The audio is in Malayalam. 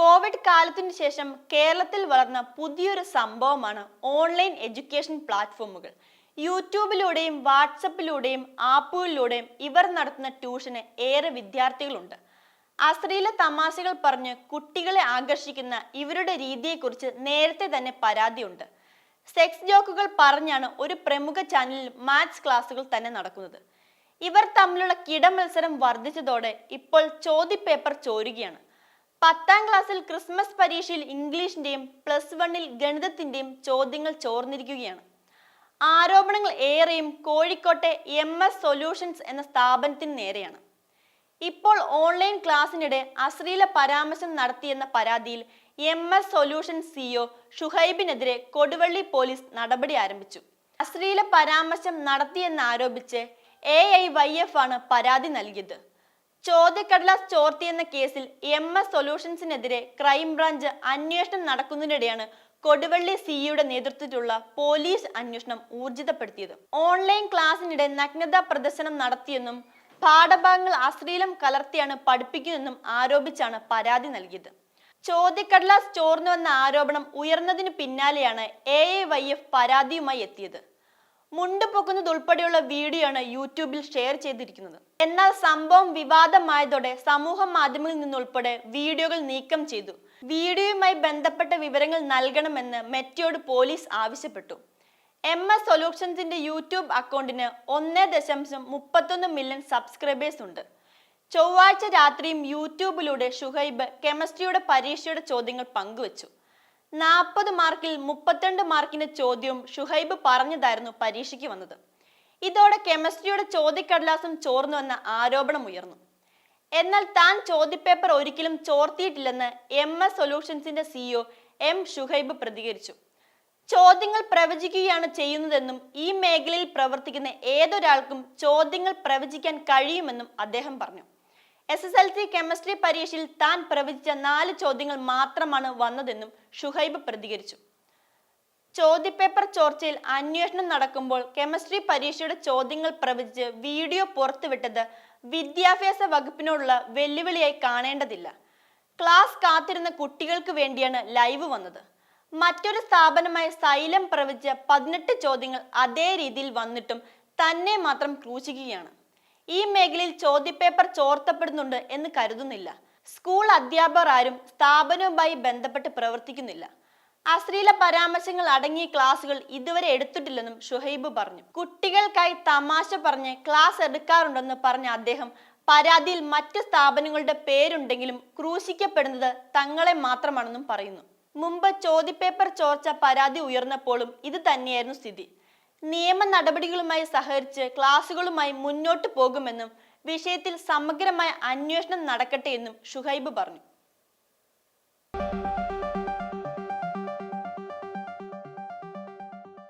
കോവിഡ് കാലത്തിനു ശേഷം കേരളത്തിൽ വളർന്ന പുതിയൊരു സംഭവമാണ് ഓൺലൈൻ എഡ്യൂക്കേഷൻ പ്ലാറ്റ്ഫോമുകൾ. യൂട്യൂബിലൂടെയും വാട്സപ്പിലൂടെയും ആപ്പുകളിലൂടെയും ഇവർ നടത്തുന്ന ട്യൂഷന് ഏറെ വിദ്യാർത്ഥികളുണ്ട്. അശ്ലീല തമാശകൾ പറഞ്ഞ് കുട്ടികളെ ആകർഷിക്കുന്ന ഇവരുടെ രീതിയെക്കുറിച്ച് നേരത്തെ തന്നെ പരാതിയുണ്ട്. സെക്സ് ജോക്കുകൾ പറഞ്ഞാണ് ഒരു പ്രമുഖ ചാനലിൽ മാത്സ് ക്ലാസുകൾ തന്നെ നടക്കുന്നത്. ഇവർ തമ്മിലുള്ള കിടമത്സരം വർദ്ധിച്ചതോടെ ഇപ്പോൾ ചോദ്യപേപ്പർ ചോരുകയാണ്. 10ാം ക്ലാസ്സിൽ ക്രിസ്മസ് പരീക്ഷയിൽ ഇംഗ്ലീഷിന്റെയും +1 ഗണിതത്തിന്റെയും ചോദ്യങ്ങൾ ചോർന്നിരിക്കുകയാണ്. ആരോപണങ്ങൾ ഏറെയും കോഴിക്കോട്ടെ MS സൊല്യൂഷൻസ് എന്ന സ്ഥാപനത്തിന് നേരെയാണ്. ഇപ്പോൾ ഓൺലൈൻ ക്ലാസ്സിനിടെ അശ്ലീല പരാമർശം നടത്തിയെന്ന പരാതിയിൽ MS സൊല്യൂഷൻസ് CEO ഷുഹൈബിനെതിരെ കൊടുവള്ളി പോലീസ് നടപടി ആരംഭിച്ചു. അശ്ലീല പരാമർശം നടത്തിയെന്നാരോപിച്ച് AIYF ആണ് പരാതി നൽകിയത്. ചോദ്യക്കടലാസ് ചോർത്തിയെന്ന കേസിൽ MS സൊല്യൂഷൻസിനെതിരെ ക്രൈംബ്രാഞ്ച് അന്വേഷണം നടക്കുന്നതിനിടെയാണ് കൊടുവള്ളി സിഇയുടെ നേതൃത്വത്തിലുള്ള പോലീസ് അന്വേഷണം ഊർജിതപ്പെടുത്തിയത്. ഓൺലൈൻ ക്ലാസ്സിനിടെ നഗ്നതാ പ്രദർശനം നടത്തിയെന്നും പാഠഭാഗങ്ങൾ അശ്ലീലം കലർത്തിയാണ് പഠിപ്പിക്കുന്നതെന്നും ആരോപിച്ചാണ് പരാതി നൽകിയത്. ചോദ്യക്കടലാസ് ചോർന്നുവെന്ന ആരോപണം ഉയർന്നതിന് പിന്നാലെയാണ് AIYF പരാതിയുമായി എത്തിയത്. മുണ്ട് പൊക്കുന്നതുൾപ്പെടെയുള്ള വീഡിയോയാണ് യൂട്യൂബിൽ ഷെയർ ചെയ്തിരിക്കുന്നത്. എന്നാൽ സംഭവം വിവാദമായതോടെ സമൂഹ മാധ്യമങ്ങളിൽ നിന്നുൾപ്പെടെ വീഡിയോകൾ നീക്കം ചെയ്തു. വീഡിയോയുമായി ബന്ധപ്പെട്ട വിവരങ്ങൾ നൽകണമെന്ന് മെറ്റയോട് പോലീസ് ആവശ്യപ്പെട്ടു. MS സൊല്യൂഷൻസിന്റെ യൂട്യൂബ് അക്കൗണ്ടിന് 1.31 മില്യൺ സബ്സ്ക്രൈബേഴ്സ് ഉണ്ട്. ചൊവ്വാഴ്ച രാത്രിയും യൂട്യൂബിലൂടെ ഷുഹൈബ് കെമിസ്ട്രിയുടെ പരീക്ഷയുടെ ചോദ്യങ്ങൾ പങ്കുവച്ചു. 40 മാർക്കിൽ 32 മാർക്കിന്റെ ചോദ്യവും ഷുഹൈബ് പറഞ്ഞതായിരുന്നു പരീക്ഷയ്ക്ക് വന്നത്. ഇതോടെ കെമിസ്ട്രിയുടെ ചോദ്യക്കടലാസും ചോർന്നുവെന്ന ആരോപണം ഉയർന്നു. എന്നാൽ താൻ ചോദ്യപേപ്പർ ഒരിക്കലും ചോർത്തിയിട്ടില്ലെന്ന് MS സൊല്യൂഷൻസിന്റെ CEO M ഷുഹൈബ് പ്രതികരിച്ചു. ചോദ്യങ്ങൾ പ്രവചിക്കുകയാണ് ചെയ്യുന്നതെന്നും ഈ മേഖലയിൽ പ്രവർത്തിക്കുന്ന ഏതൊരാൾക്കും ചോദ്യങ്ങൾ പ്രവചിക്കാൻ കഴിയുമെന്നും അദ്ദേഹം പറഞ്ഞു. SSLC കെമിസ്ട്രി പരീക്ഷയിൽ താൻ പ്രവചിച്ച 4 ചോദ്യങ്ങൾ മാത്രമാണ് വന്നതെന്നും ഷുഹൈബ് പ്രതികരിച്ചു. ചോദ്യപേപ്പർ ചോർച്ചയിൽ അന്വേഷണം നടക്കുമ്പോൾ കെമിസ്ട്രി പരീക്ഷയുടെ ചോദ്യങ്ങൾ പ്രവചിച്ച് വീഡിയോ പുറത്തുവിട്ടത് വിദ്യാഭ്യാസ വകുപ്പിനോടുള്ള വെല്ലുവിളിയായി കാണേണ്ടതില്ല. ക്ലാസ് കാത്തിരുന്ന കുട്ടികൾക്ക് വേണ്ടിയാണ് ലൈവ് വന്നത്. മറ്റൊരു സ്ഥാപനമായ സൈലം പ്രവചിച്ച 18 ചോദ്യങ്ങൾ അതേ രീതിയിൽ വന്നിട്ടും തന്നെ മാത്രം ക്രൂശിക്കുകയാണ്. ഈ മേഖലയിൽ ചോദ്യപേപ്പർ ചോർത്തപ്പെടുന്നുണ്ട് എന്ന് കരുതുന്നില്ല. സ്കൂൾ അധ്യാപകർ ആരും സ്ഥാപനവുമായി ബന്ധപ്പെട്ട് പ്രവർത്തിക്കുന്നില്ല. അശ്ലീല പരാമർശങ്ങൾ അടങ്ങിയ ക്ലാസുകൾ ഇതുവരെ എടുത്തിട്ടില്ലെന്നും ഷുഹൈബ് പറഞ്ഞു. കുട്ടികൾക്കായി തമാശ പറഞ്ഞ് ക്ലാസ് എടുക്കാറുണ്ടെന്ന് പറഞ്ഞ അദ്ദേഹം പരാതിയിൽ മറ്റ് സ്ഥാപനങ്ങളുടെ പേരുണ്ടെങ്കിലും ക്രൂശിക്കപ്പെടുന്നത് തങ്ങളെ മാത്രമാണെന്നും പറയുന്നു. മുമ്പ് ചോദ്യപേപ്പർ ചോർച്ച പരാതി ഉയർന്നപ്പോഴും ഇത് തന്നെയായിരുന്നു സ്ഥിതി. നിയമ നടപടികളുമായി സഹകരിച്ച് ക്ലാസുകളുമായി മുന്നോട്ട് പോകുമെന്നും വിഷയത്തിൽ സമഗ്രമായ അന്വേഷണം നടക്കട്ടെ എന്നും ഷുഹൈബ് പറഞ്ഞു.